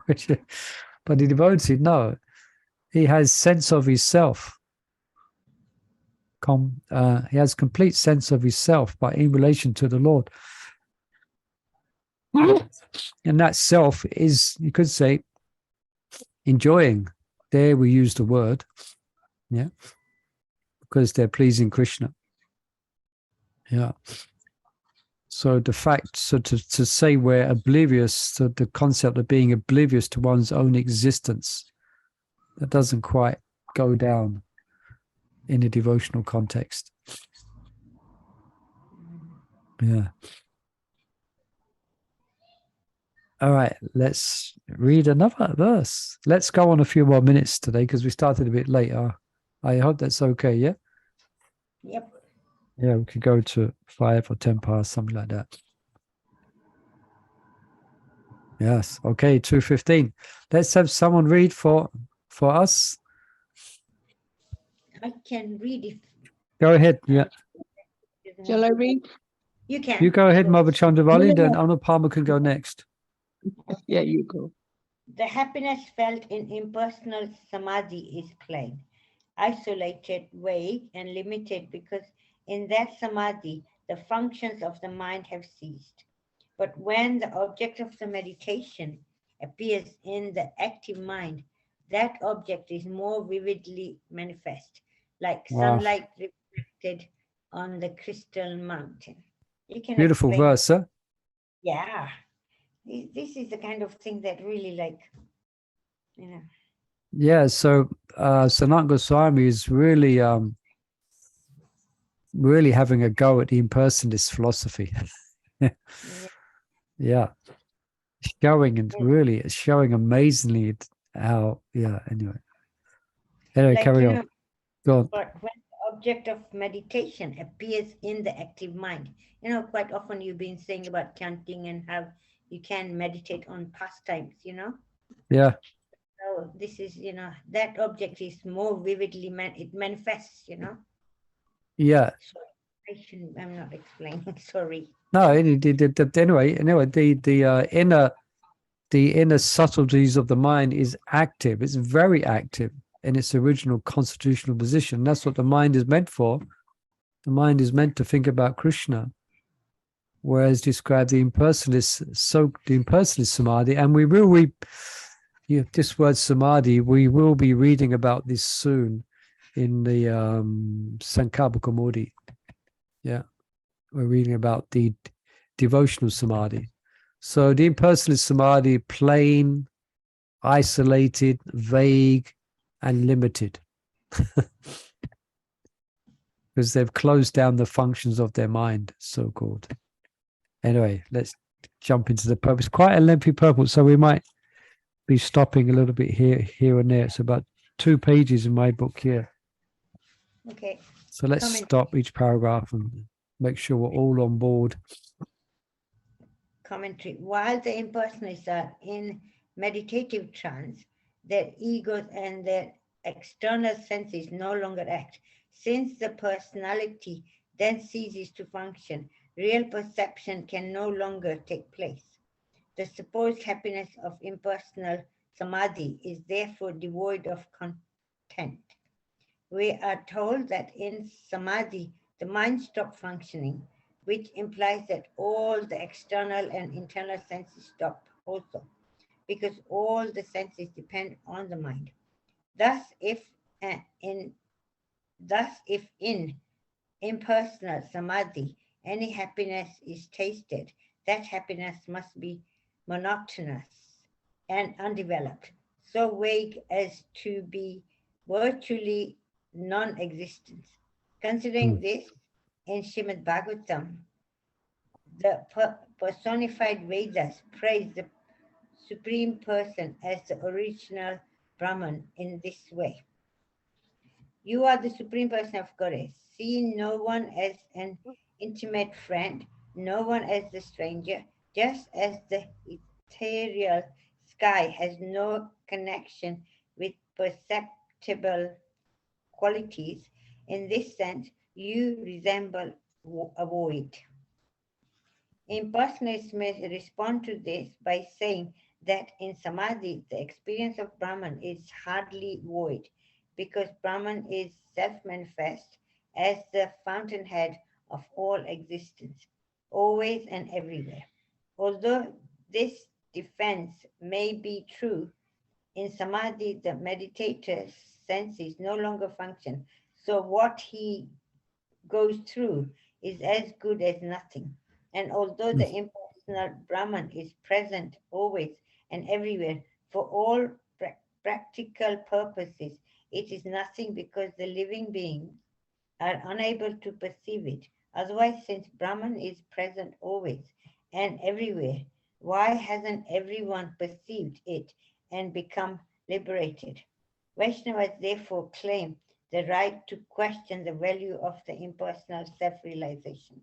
S1: But the devotee, no, he has sense of his self. He has complete sense of his self, but in relation to the Lord. And that self is, you could say, enjoying. There we use the word, because they're pleasing Krishna. Yeah. So the fact, to say we're oblivious to the concept of being oblivious to one's own existence, that doesn't quite go down in a devotional context. Yeah. All right, let's read another verse. Let's go on a few more minutes today because we started a bit late. I hope that's okay, yeah?
S2: Yep.
S1: Yeah, we could go to 5 or 10 past, something like that. Yes, okay, 2:15. Let's have someone read for us.
S2: I can read if
S1: Go ahead, yeah.
S6: Shall I read?
S2: you can.
S1: You go ahead,
S2: Sure.
S1: Mother Chandravali,
S6: No.
S1: then Anupama can go next.
S6: Yeah, you go.
S2: The happiness felt in impersonal samadhi is plain, isolated, vague, and limited because in that samadhi, the functions of the mind have ceased. But when the object of the meditation appears in the active mind, that object is more vividly manifest, like
S1: Wow.
S2: sunlight reflected on the crystal mountain. You can
S1: Beautiful
S2: explain.
S1: verse, huh?
S2: Yeah. This is the kind of thing that really
S1: Yeah, so Sanat Goswami is really really having a go at the impersonalist philosophy. Yeah. Showing amazingly how, anyway. Carry on. Go on.
S2: But when the object of meditation appears in the active mind, quite often you've been saying about chanting and how you can meditate on pastimes,
S1: Yeah.
S2: So this is, that object is more vividly, it manifests,
S1: Yeah.
S2: So I'm not explaining, sorry.
S1: No, anyway, the inner subtleties of the mind is active. It's very active in its original constitutional position. That's what the mind is meant for. The mind is meant to think about Krishna, whereas describe the impersonalist, the impersonalist samadhi, and we will read this word samadhi. We will be reading about this soon in the Sankalpa Modi. Yeah, we're reading about the devotional samadhi. So the impersonalist samadhi, plain, isolated, vague, and limited. Because they've closed down the functions of their mind, so-called. Anyway, let's jump into the purpose. Quite a lengthy purpose, so we might be stopping a little bit here and there. It's about 2 pages in my book here.
S2: Okay.
S1: So let's stop each paragraph and make sure we're all on board.
S2: Commentary. While the impersonalists are in meditative trance, their egos and their external senses no longer act. Since the personality then ceases to function, real perception can no longer take place. The supposed happiness of impersonal samadhi is therefore devoid of content. We are told that in samadhi, the mind stops functioning, which implies that all the external and internal senses stop also, because all the senses depend on the mind. Thus, if in impersonal samadhi any happiness is tasted, that happiness must be monotonous and undeveloped, so vague as to be virtually non-existent. Considering this, in Srimad Bhagavatam, the personified Vedas praise the Supreme Person as the original Brahman in this way. You are the Supreme Person of Godhead. See no one as an intimate friend, no one as the stranger, just as the ethereal sky has no connection with perceptible qualities. In this sense, you resemble a void. Impersonalists may respond to this by saying that in Samadhi, the experience of Brahman is hardly void, because Brahman is self-manifest as the fountainhead of all existence, always and everywhere. Although this defense may be true, in Samadhi, the meditator's senses no longer function, so what he goes through is as good as nothing. And although the impersonal Brahman is present always and everywhere for all practical purposes, it is nothing because the living beings are unable to perceive it. Otherwise, since Brahman is present always and everywhere, why hasn't everyone perceived it and become liberated? Vaishnavas therefore claim the right to question the value of the impersonal self-realization.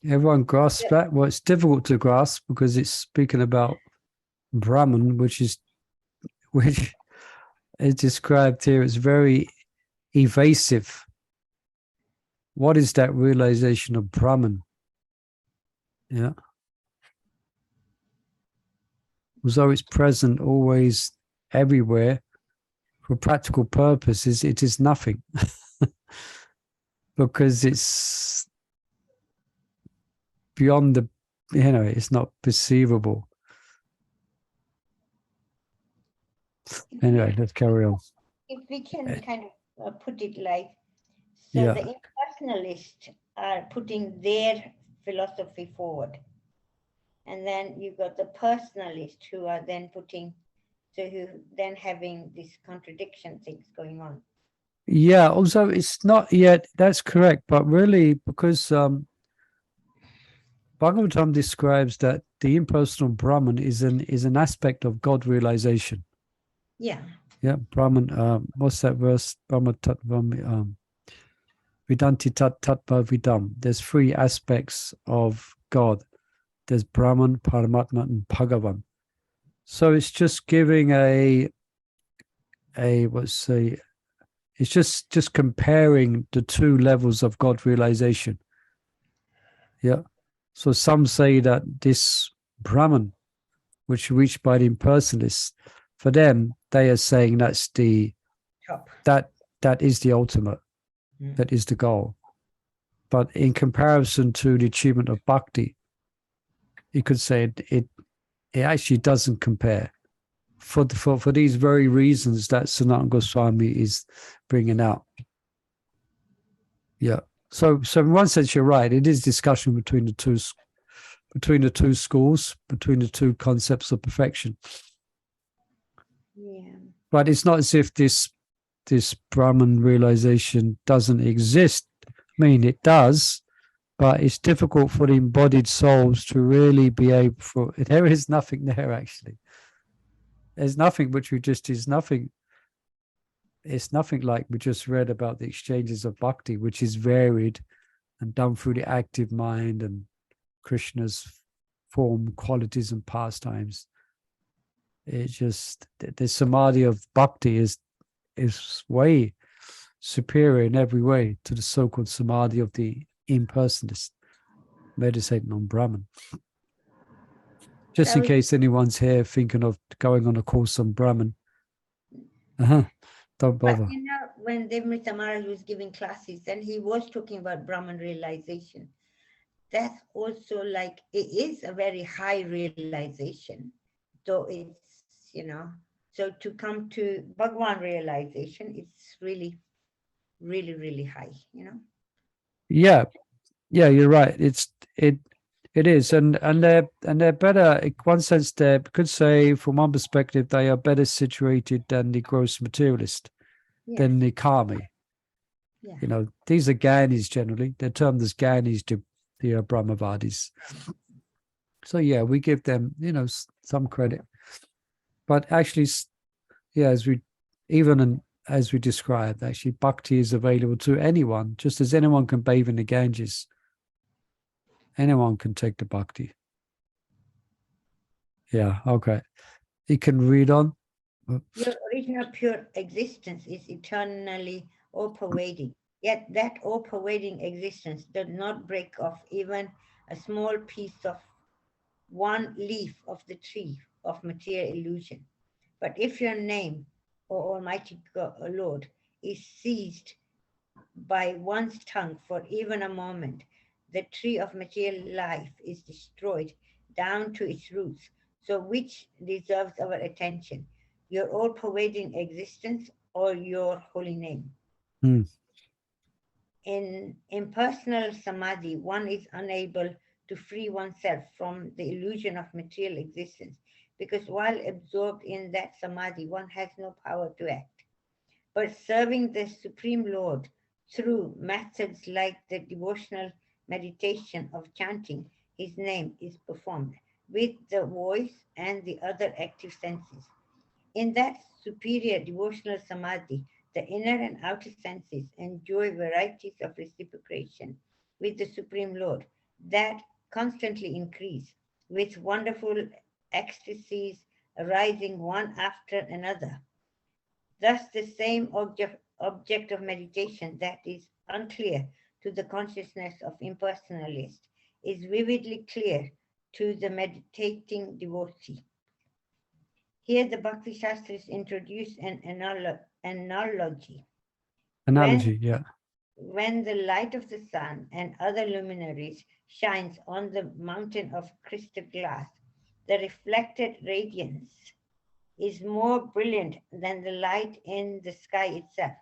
S1: Everyone grasps that? Well, it's difficult to grasp because it's speaking about Brahman, which is described here as very evasive. What is that realization of Brahman? Yeah. Although it's present always everywhere, for practical purposes, it is nothing. Because it's beyond the, it's not perceivable. Anyway, let's carry on.
S2: If we can kind of put it like, so the impersonalists are putting their philosophy forward. And then you've got the personalists who are then then having these contradiction things going on.
S1: Yeah, also it's not yet, that's correct, but really because Bhagavatam describes that the impersonal Brahman is an aspect of God realization.
S2: Yeah.
S1: Yeah, Brahman, what's that verse? Brahma tattvam, Vidanti tat tattva vidam. There's 3 aspects of God. There's Brahman, Paramatma, and Bhagavan. So it's just giving it's just comparing the 2 levels of God realization. Yeah. So some say that this Brahman, which reached by the impersonalists, for them, they are saying that's the
S2: top.
S1: that that is the ultimate, that is the goal. But in comparison to the achievement of bhakti, you could say it actually doesn't compare for these very reasons that Sanatana Goswami is bringing out. Yeah. So in one sense, you're right. It is discussion between the two schools, between the two concepts of perfection.
S2: Yeah.
S1: But it's not as if this Brahman realization doesn't exist. I mean, it does, but it's difficult for the embodied souls to really be able for. There is nothing there, actually. There's nothing which is nothing. It's nothing like we just read about the exchanges of bhakti, which is varied and done through the active mind and Krishna's form, qualities, and pastimes. It's just the samadhi of bhakti is way superior in every way to the so-called samadhi of the impersonalist meditating on Brahman. Just in case anyone's here thinking of going on a course on Brahman, don't bother.
S2: But you know, when Devamrita Maharaj was giving classes and he was talking about Brahman realization, that's also like, it is a very high realization, though it's, you know, so to come to Bhagwan realization, it's really, really, really high, you know.
S1: Yeah, you're right. It is, and they're better. In one sense, they could say, from one perspective, they are better situated than the gross materialist, than the karmi.
S2: Yeah.
S1: You know, these are Gyanis generally. They're termed as Gyanis to the Brahmavadis. So yeah, we give them, you know, some credit. But actually, yeah, as we described, actually, bhakti is available to anyone, just as anyone can bathe in the Ganges. Anyone can take the bhakti. Yeah, okay. You can read on.
S2: Your original pure existence is eternally all-pervading. Yet that all-pervading existence does not break off even a small piece of one leaf of the tree of material illusion. But if your name, O Almighty God, Lord, is seized by one's tongue for even a moment, the tree of material life is destroyed down to its roots. So which deserves our attention? Your all-pervading existence or your holy name? In impersonal samadhi, one is unable to free oneself from the illusion of material existence, because while absorbed in that samadhi, one has no power to act. But serving the Supreme Lord through methods like the devotional meditation of chanting His name is performed with the voice and the other active senses. In that superior devotional samadhi, the inner and outer senses enjoy varieties of reciprocation with the Supreme Lord that constantly increase, with wonderful ecstasies arising one after another. Thus, the same object of meditation that is unclear to the consciousness of impersonalist is vividly clear to the meditating devotee. Here the Bhakti Shastras introduce an analogy. When the light of the sun and other luminaries shines on the mountain of crystal glass, the reflected radiance is more brilliant than the light in the sky itself.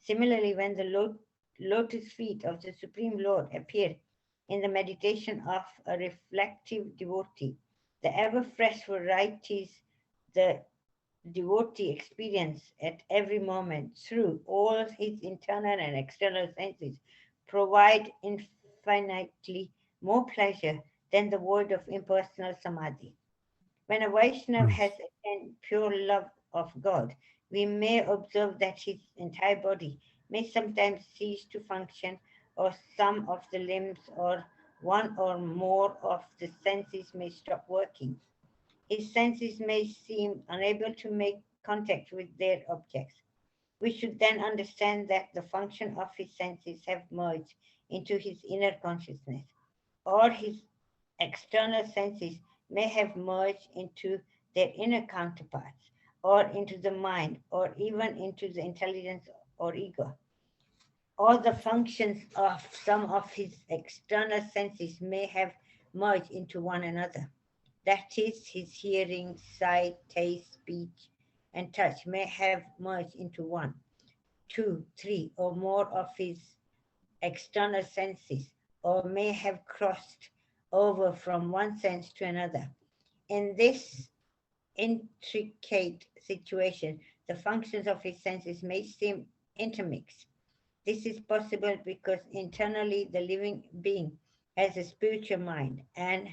S2: Similarly, when the lotus feet of the Supreme Lord appear in the meditation of a reflective devotee, the ever-fresh varieties the devotee experience at every moment through all his internal and external senses provide infinitely more pleasure than the void of impersonal samadhi. When a Vaishnava has attained pure love of God, we may observe that his entire body may sometimes cease to function, or some of the limbs or one or more of the senses may stop working. His senses may seem unable to make contact with their objects. We should then understand that the function of his senses have merged into his inner consciousness, or his external senses may have merged into their inner counterparts, or into the mind, or even into the intelligence or ego. All the functions of some of his external senses may have merged into one another. That is, his hearing, sight, taste, speech, and touch may have merged into one, two, three, or more of his external senses, or may have crossed over from one sense to another. In this intricate situation, the functions of his senses may seem intermixed. This is possible because internally the living being has a spiritual mind and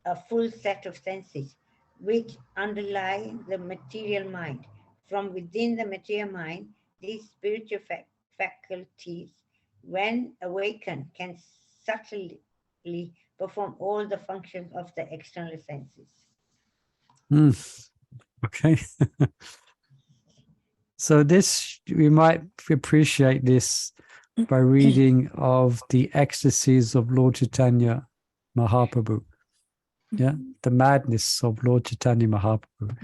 S2: a full set of senses which underlie the material mind. From within the material mind, these spiritual faculties, when awakened, can subtly perform all the functions of the external senses.
S1: Okay. So this, we might appreciate this by reading of the ecstasies of Lord Chaitanya Mahaprabhu. Yeah, the madness of Lord Chaitanya Mahaprabhu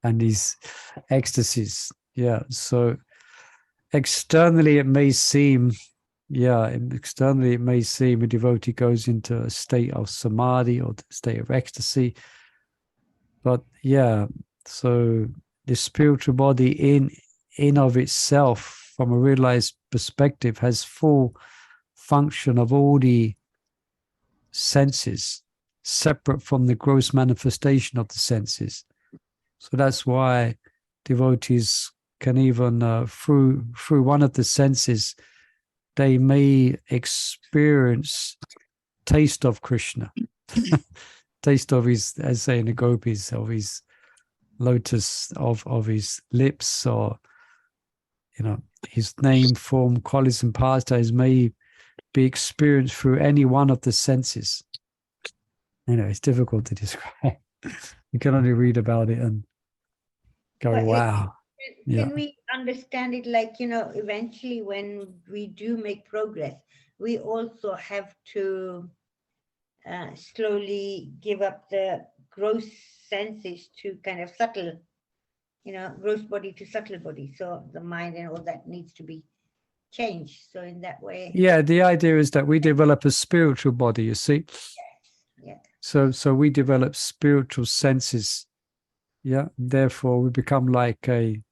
S1: and these ecstasies. Yeah, so externally it may seem, externally it may seem a devotee goes into a state of samadhi or the state of ecstasy. But yeah, so the spiritual body in of itself, from a realized perspective, has full function of all the senses, separate from the gross manifestation of the senses. So that's why devotees can even, through one of the senses, they may experience taste of Krishna, taste of his, as say in the gopis, of his lotus, of his lips, or his name, form, qualities, and pastimes may be experienced through any one of the senses. It's difficult to describe. You can only read about it and go,
S2: But
S1: wow.
S2: Can we understand it like, eventually when we do make progress, we also have to slowly give up the gross senses to kind of subtle, gross body to subtle body. So the mind and all that needs to be changed. So in that way.
S1: Yeah, the idea is that we develop a spiritual body, you see.
S2: Yeah.
S1: So we develop spiritual senses. Yeah. Therefore, we become like a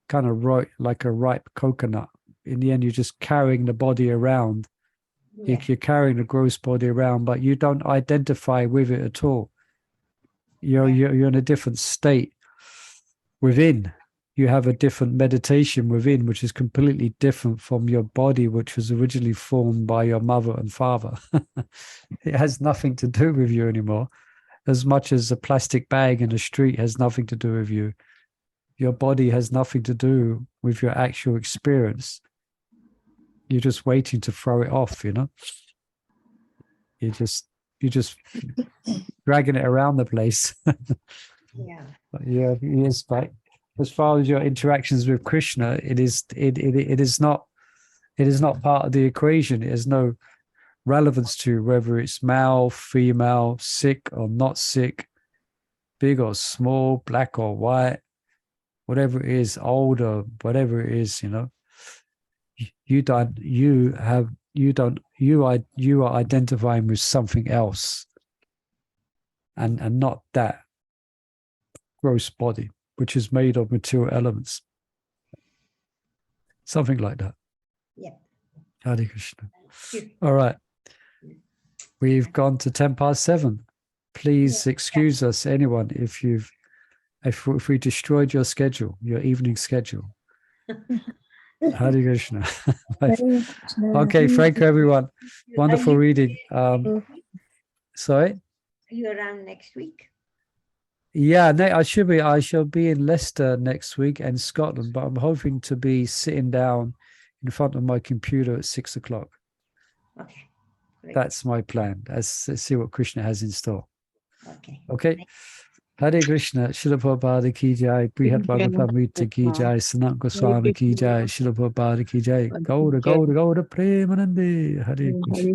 S1: kind of like a ripe coconut. In the end, you're just carrying the body around.
S2: Yeah.
S1: You're carrying the gross body around, but you don't identify with it at all. You're in a different state within. You have a different meditation within, which is completely different from your body, which was originally formed by your mother and father. It has nothing to do with you anymore, as much as a plastic bag in the street has nothing to do with you. Your body has nothing to do with your actual experience. You're just waiting to throw it off, You're just dragging it around the place.
S2: Yeah.
S1: Yes, but as far as your interactions with Krishna, it is not part of the equation. It has no relevance to whether it's male, female, sick or not sick, big or small, black or white, whatever it is, old or whatever it is, you are identifying with something else, and not that gross body, which is made of material elements. Something like that.
S2: Yeah.
S1: Hare Krishna.
S2: you.
S1: All right. We've gone to 7:10. Please excuse us, anyone, if we destroyed your schedule, your evening schedule. Hare Krishna. Okay, thank you, everyone. Wonderful reading. Sorry?
S2: Are you around next week?
S1: Yeah, I shall be in Leicester next week and Scotland, but I'm hoping to be sitting down in front of my computer at 6 o'clock.
S2: Okay. Great.
S1: That's my plan. Let's see what Krishna has in store.
S2: Okay.
S1: Okay. Hare Krishna, Srila Prabhupada ki jai, Brhad Bhagavatmrta ki jai, Sanat Goswami ki jai, Srila Prabhupada ki jai, Gaura Gaura Gaura Premanande, Hare Krishna.